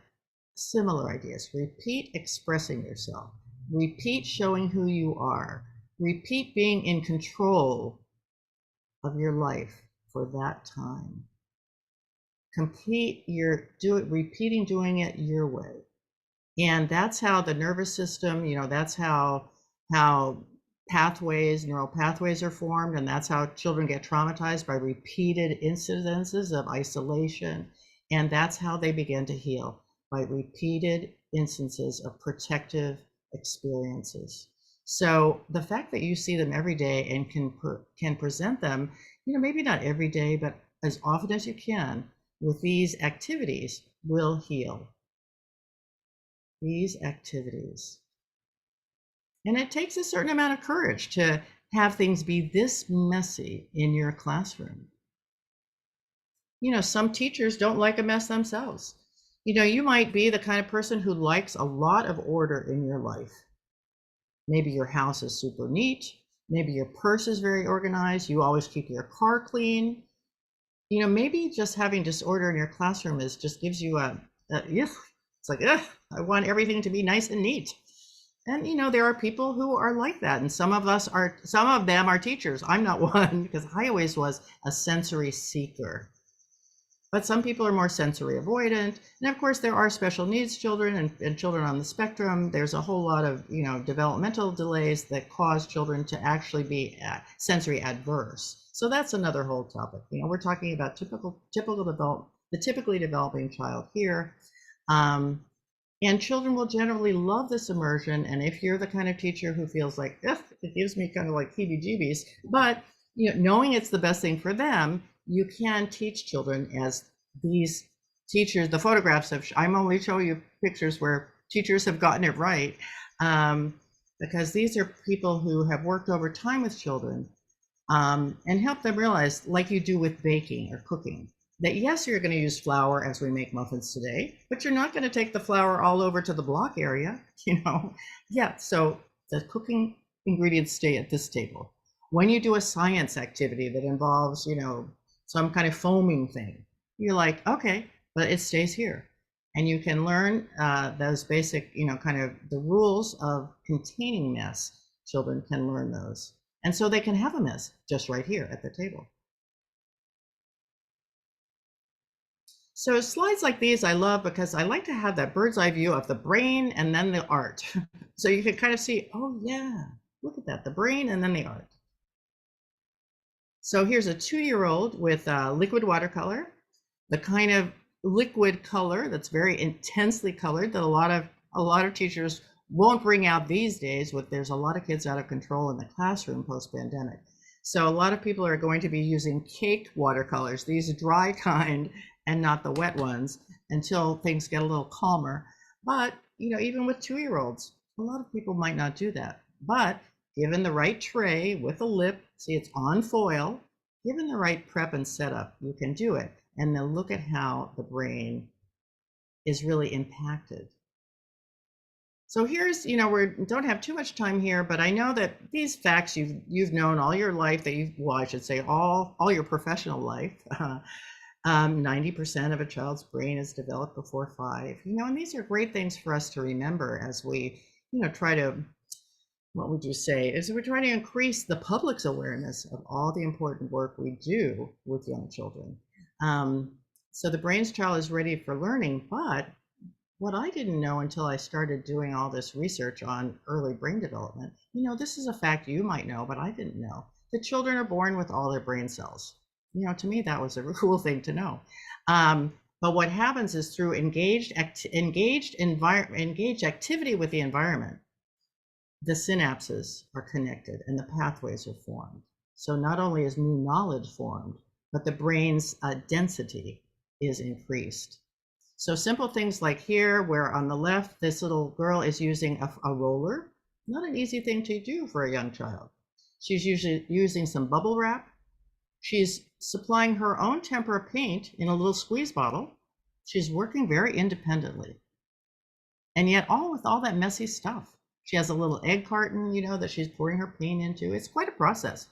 S1: similar ideas. Repeat expressing yourself. Repeat showing who you are. Repeat being in control of your life for that time. Repeating doing it your way. And that's how the nervous system, that's how neural pathways are formed, and that's how children get traumatized by repeated incidences of isolation. And that's how they begin to heal, by repeated instances of protective experiences. So the fact that you see them every day and can present them, maybe not every day, but as often as you can with these activities will heal. These activities. And it takes a certain amount of courage to have things be this messy in your classroom. Some teachers don't like a mess themselves. You might be the kind of person who likes a lot of order in your life. Maybe your house is super neat. Maybe your purse is very organized. You always keep your car clean. Maybe just having disorder in your classroom just gives you yuck. It's like, ugh, I want everything to be nice and neat. And there are people who are like that, and some of them are teachers. I'm not one because I always was a sensory seeker. But some people are more sensory avoidant. And of course, there are special needs children and children on the spectrum. There's a whole lot of, developmental delays that cause children to actually be sensory adverse. So that's another whole topic. We're talking about the typically developing child here. And children will generally love this immersion. And if you're the kind of teacher who feels like, it gives me kind of like heebie-jeebies, but knowing it's the best thing for them, you can teach children as these teachers, the photographs I'm only showing you pictures where teachers have gotten it right, because these are people who have worked over time with children and help them realize, like you do with baking or cooking, that yes, you're going to use flour as we make muffins today, but you're not going to take the flour all over to the block area, Yeah, so the cooking ingredients stay at this table. When you do a science activity that involves, some kind of foaming thing, you're like, okay, but it stays here. And you can learn those basic, kind of the rules of containing mess. Children can learn those. And so they can have a mess just right here at the table. So slides like these I love because I like to have that bird's eye view of the brain and then the art. So you can kind of see, oh yeah, look at that, the brain and then the art. So here's a 2-year-old with liquid watercolor, the kind of liquid color that's very intensely colored that a lot of teachers won't bring out these days. There's a lot of kids out of control in the classroom post-pandemic. So a lot of people are going to be using cake watercolors, these dry kind, and not the wet ones until things get a little calmer. But, even with 2-year-olds, a lot of people might not do that. But given the right tray with a lip, see it's on foil, given the right prep and setup, you can do it. And then look at how the brain is really impacted. So here's, we don't have too much time here, but I know that these facts you've known all your life, well, I should say all your professional life. 90% of a child's brain is developed before 5, and these are great things for us to remember as we, try to, what would you say, is we're trying to increase the public's awareness of all the important work we do with young children. So the brain's child is ready for learning, but what I didn't know until I started doing all this research on early brain development, this is a fact you might know, but I didn't know. The children are born with all their brain cells. To me, that was a cool thing to know. But what happens is through engaged activity with the environment, the synapses are connected and the pathways are formed. So not only is new knowledge formed, but the brain's density is increased. So simple things like here, where on the left, this little girl is using a roller, not an easy thing to do for a young child. She's usually using some bubble wrap. She's supplying her own tempera paint in a little squeeze bottle. She's working very independently. And yet with all that messy stuff. She has a little egg carton, that she's pouring her paint into. It's quite a process.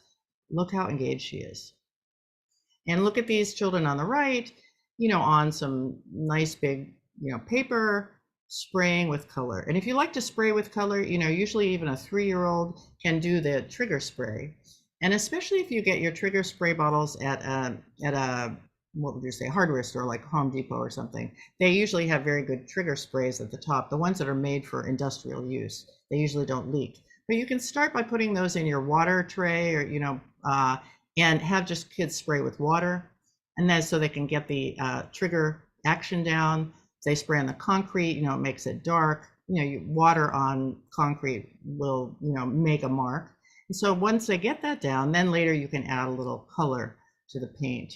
S1: Look how engaged she is. And look at these children on the right, on some nice big, paper, spraying with color. And if you like to spray with color, usually even a 3-year-old can do the trigger spray. And especially if you get your trigger spray bottles at a what would you say, hardware store like Home Depot or something, they usually have very good trigger sprays at the top. The ones that are made for industrial use, they usually don't leak. But you can start by putting those in your water tray, or and have just kids spray with water, and then so they can get the trigger action down. If they spray on the concrete, it makes it dark. Water on concrete will make a mark. And so once they get that down, then later you can add a little color to the paint.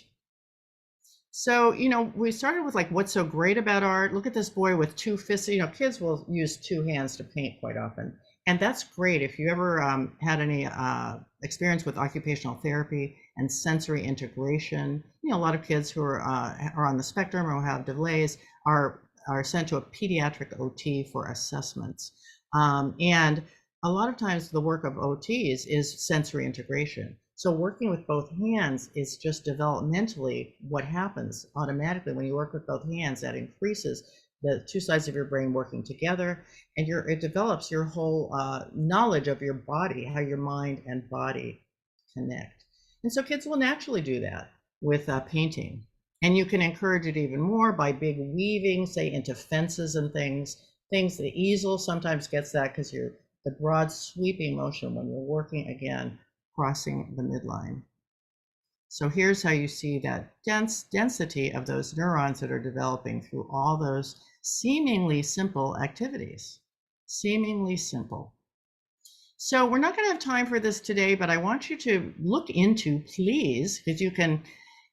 S1: So, we started with like, what's so great about art? Look at this boy with 2 fists. Kids will use 2 hands to paint quite often. And that's great. If you ever had any experience with occupational therapy and sensory integration. You know, a lot of kids who are on the spectrum or have delays are sent to a pediatric OT for assessments. And a lot of times the work of OTs is sensory integration. So working with both hands is just developmentally what happens automatically when you work with both hands. That increases the two sides of your brain working together, and it develops your whole knowledge of your body, how your mind and body connect. And so kids will naturally do that with painting. And you can encourage it even more by big weaving, say into fences and things. The easel sometimes gets that because you're the broad sweeping motion when you're working again, crossing the midline. So here's how you see that density of those neurons that are developing through all those seemingly simple activities. Seemingly simple. So we're not going to have time for this today, but I want you to look into, please, because you can,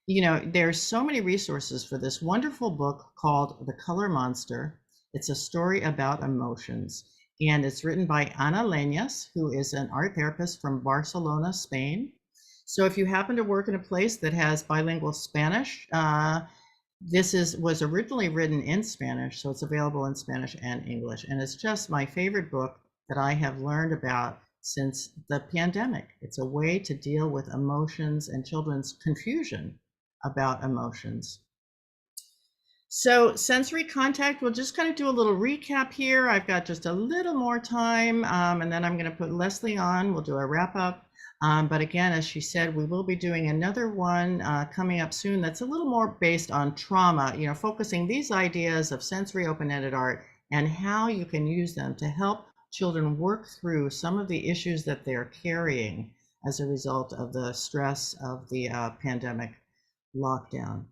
S1: you know, there's so many resources for this wonderful book called The Color Monster. It's a story about emotions, and it's written by Anna Reyner, who is an art therapist from Barcelona, Spain. So if you happen to work in a place that has bilingual Spanish, was originally written in Spanish, so it's available in Spanish and English. And it's just my favorite book that I have learned about since the pandemic. It's a way to deal with emotions and children's confusion about emotions. So sensory contact, we'll just kind of do a little recap here. I've got just a little more time, and then I'm going to put Leslie on. We'll do a wrap up. But again, as she said, we will be doing another one coming up soon that's a little more based on trauma, you know, focusing these ideas of sensory open-ended art and how you can use them to help children work through some of the issues that they're carrying as a result of the stress of the pandemic lockdown.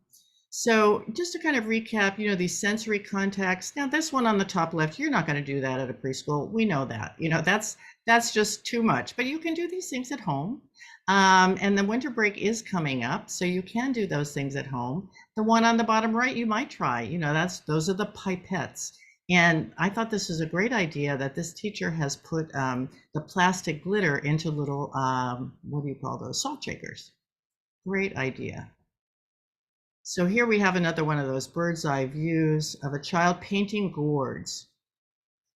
S1: So just to kind of recap, you know, these sensory contacts. Now, this one on the top left, you're not going to do that at a preschool. We know that. You know, that's just too much. But you can do these things at home. And the winter break is coming up, so you can do those things at home. The one on the bottom right, you might try. You know, those are the pipettes. And I thought this was a great idea that this teacher has put the plastic glitter into little, what do you call those? Salt shakers. Great idea. So here we have another one of those bird's eye views of a child painting gourds.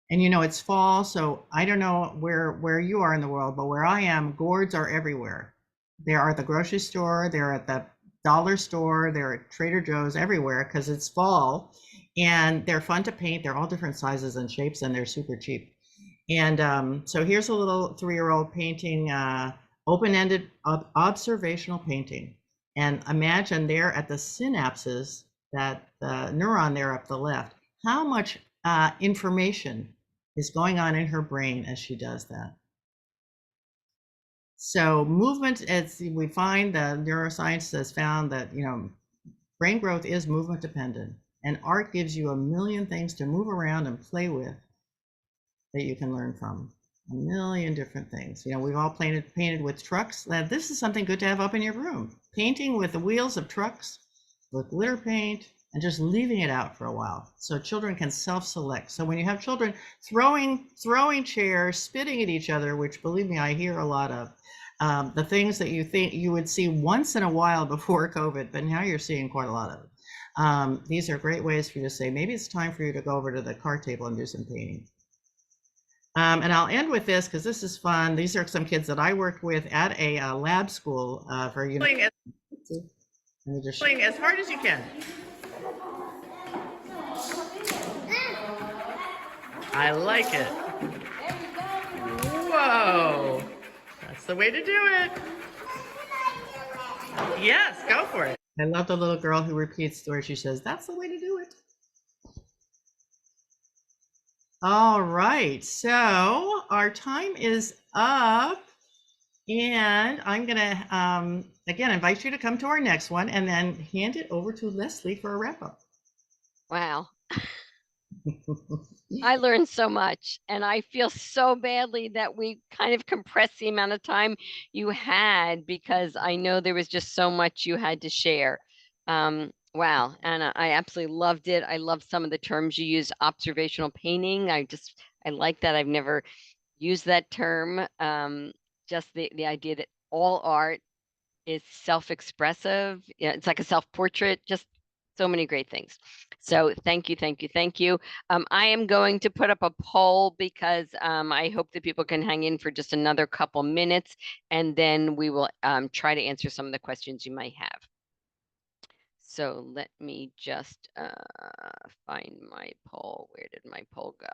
S1: And you know, it's fall, so I don't know where you are in the world, but where I am, gourds are everywhere. They are at the grocery store, they're at the dollar store, they're at Trader Joe's, everywhere, because it's fall. And they're fun to paint. They're all different sizes and shapes, and they're super cheap. And so here's a little 3-year-old painting, open-ended observational painting. And imagine there at the synapses, that the neuron there up the left, how much information is going on in her brain as she does that. So movement, as we find, the neuroscience has found that, you know, brain growth is movement dependent, and art gives you a million things to move around and play with that you can learn from. A million different things. You know, we've all painted with trucks. This is something good to have up in your room. Painting with the wheels of trucks with glitter paint and just leaving it out for a while so children can self-select. So when you have children throwing chairs, spitting at each other, which believe me, I hear a lot of, the things that you think you would see once in a while before COVID, but now you're seeing quite a lot of it. These are great ways for you to say, maybe it's time for you to go over to the card table and do some painting. And I'll end with this because this is fun. These are some kids that I worked with at a lab school for university. Let me just swing as hard as you can. I like it. Whoa. That's the way to do it. Yes, go for it. I love the little girl who repeats where she says, that's the way to do it. All right, so our time is up, and I'm gonna again invite you to come to our next one and then hand it over to Leslie for a wrap up.
S2: Wow. I learned so much, and I feel so badly that we kind of compressed the amount of time you had because I know there was just so much you had to share. Wow, Anna, I absolutely loved it. I love some of the terms you used, observational painting. I like that. I've never used that term. Just the idea that all art is self-expressive. Yeah, it's like a self-portrait, just so many great things. So thank you, thank you, thank you. I am going to put up a poll because I hope that people can hang in for just another couple minutes, and then we will try to answer some of the questions you might have. So let me just find my poll. Where did my poll go?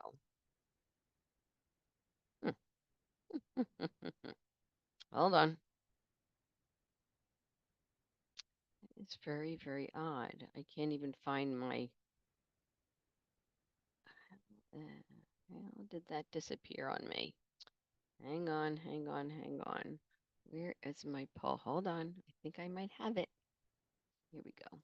S2: Hold on. It's very, very odd. I can't even find my. How did that disappear on me? Hang on, hang on, hang on. Where is my poll? Hold on. I think I might have it. Here we go.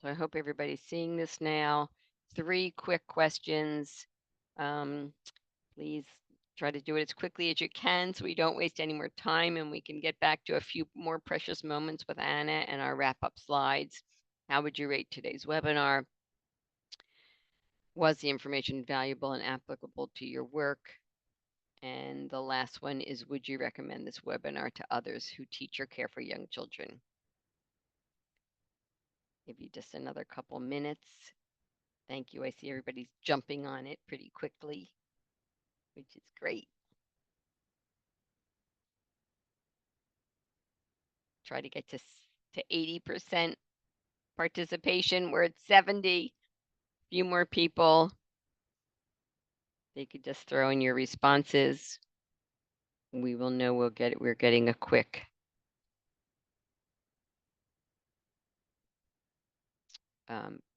S2: So I hope everybody's seeing this now. 3 quick questions. Please try to do it as quickly as you can so we don't waste any more time and we can get back to a few more precious moments with Anna and our wrap-up slides. How would you rate today's webinar? Was the information valuable and applicable to your work? And the last one is, would you recommend this webinar to others who teach or care for young children? Give you just another couple minutes. Thank you. I see everybody's jumping on it pretty quickly, which is great. Try to get to 80% participation. We're at 70. A few more people. They could just throw in your responses. We will know we'll get it. We're getting a quick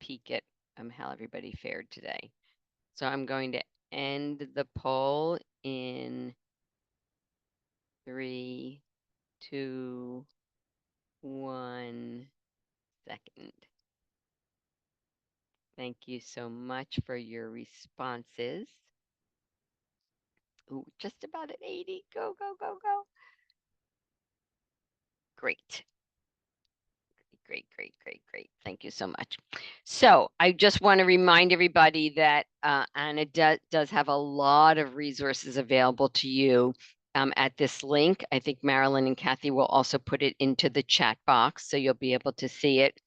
S2: peek at how everybody fared today. So I'm going to end the poll in 3, 2, 1 second. Thank you so much for your responses. Ooh, just about at 80. Go, go, go, go. Great. Great, great, great, great. Thank you so much. So I just want to remind everybody that Anna does have a lot of resources available to you at this link. I think Marilyn and Kathy will also put it into the chat box, so you'll be able to see it.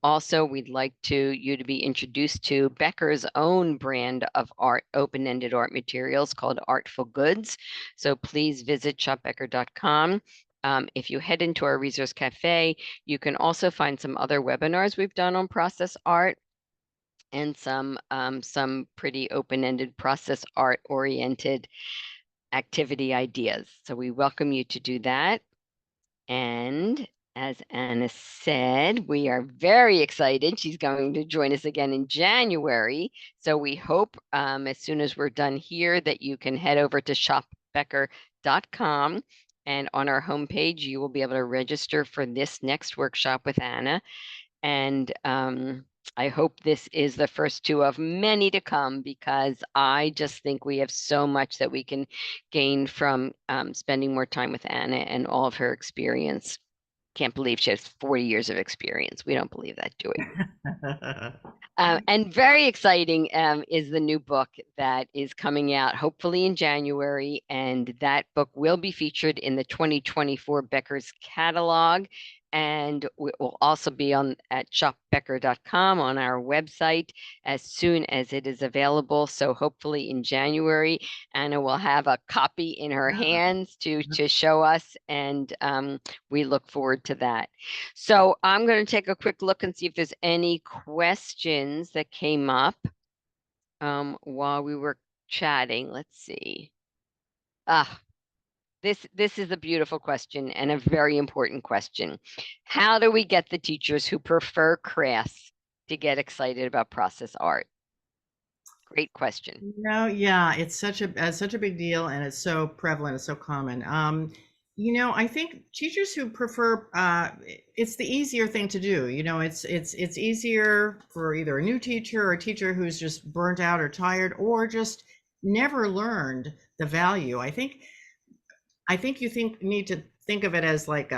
S2: Also, we'd like you to be introduced to Becker's own brand of art, open-ended art materials called Artful Goods. So please visit shopbecker.com. If you head into our Resource Cafe, you can also find some other webinars we've done on process art and some pretty open-ended process art-oriented activity ideas. So we welcome you to do that. And as Anna said, we are very excited. She's going to join us again in January. So we hope as soon as we're done here that you can head over to shopbecker.com. And on our homepage, you will be able to register for this next workshop with Anna. And I hope this is the first 2 of many to come, because I just think we have so much that we can gain from spending more time with Anna and all of her experience. Can't believe she has 40 years of experience. We don't believe that, do we? And very exciting is the new book that is coming out hopefully in January, and that book will be featured in the 2024 Becker's catalog, and it will also be at shopbecker.com on our website as soon as it is available. So hopefully in January, Anna will have a copy in her hands to show us, and we look forward to that. So I'm going to take a quick look and see if there's any questions that came up while we were chatting. Let's see. This is a beautiful question and a very important question. How do we get the teachers who prefer crafts to get excited about process art? Great question.
S1: No, yeah, it's such a big deal, and it's so prevalent, it's so common. I think teachers who prefer it's the easier thing to do. It's easier for either a new teacher or a teacher who's just burnt out or tired or just never learned the value. I think you need to think of it as like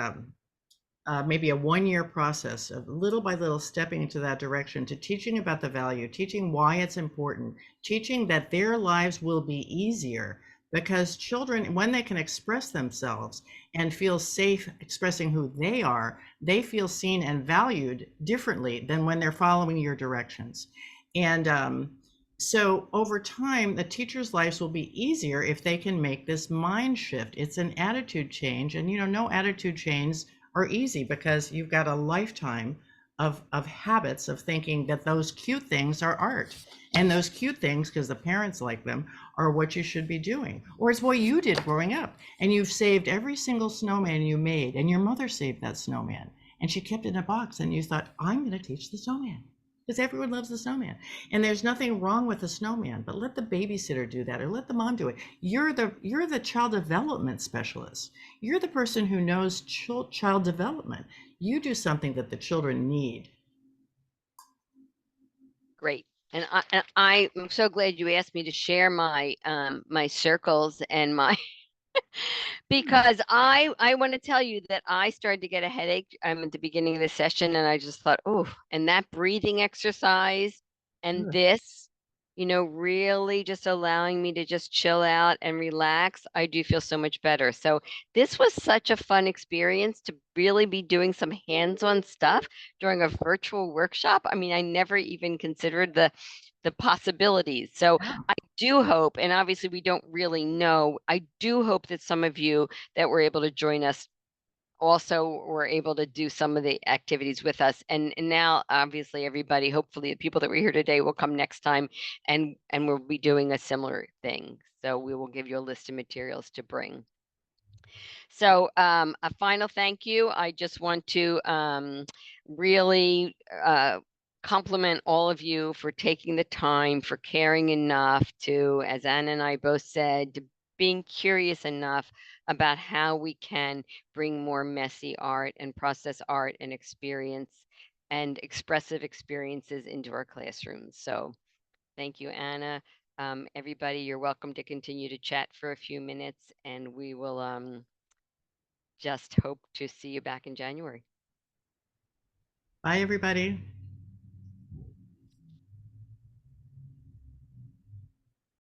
S1: maybe a 1-year process of little by little stepping into that direction, to teaching about the value, teaching why it's important, teaching that their lives will be easier because children, when they can express themselves and feel safe expressing who they are, they feel seen and valued differently than when they're following your directions. And so over time, the teachers' lives will be easier if they can make this mind shift. It's an attitude change. And, no attitude changes are easy because you've got a lifetime of habits of thinking that those cute things are art. And those cute things, because the parents like them, are what you should be doing. Or it's what you did growing up. And you've saved every single snowman you made. And your mother saved that snowman. And she kept it in a box. And you thought, I'm going to teach the snowman. Because everyone loves the snowman. And there's nothing wrong with the snowman, but let the babysitter do that or let the mom do it. You're the child development specialist. You're the person who knows child development. You do something that the children need.
S2: Great. I'm so glad you asked me to share my circles and my because I want to tell you that I started to get a headache at the beginning of the session, and I just thought, oh, and that breathing exercise and
S1: Good.
S2: this, really just allowing me to just chill out and relax, I do feel so much better. So this was such a fun experience to really be doing some hands-on stuff during a virtual workshop. I mean, I never even considered the possibilities. So
S1: Yeah.
S2: I do hope, and obviously we don't really know, I do hope that some of you that were able to join us also were able to do some of the activities with us. And now obviously everybody, hopefully the people that were here today will come next time and we'll be doing a similar thing. So we will give you a list of materials to bring. So a final thank you. I just want to really compliment all of you for taking the time, for caring enough to, as Anna and I both said, to being curious enough about how we can bring more messy art and process art and experience and expressive experiences into our classrooms. So thank you, Anna. Everybody, you're welcome to continue to chat for a few minutes, and we will just hope to see you back in January.
S1: Bye, everybody.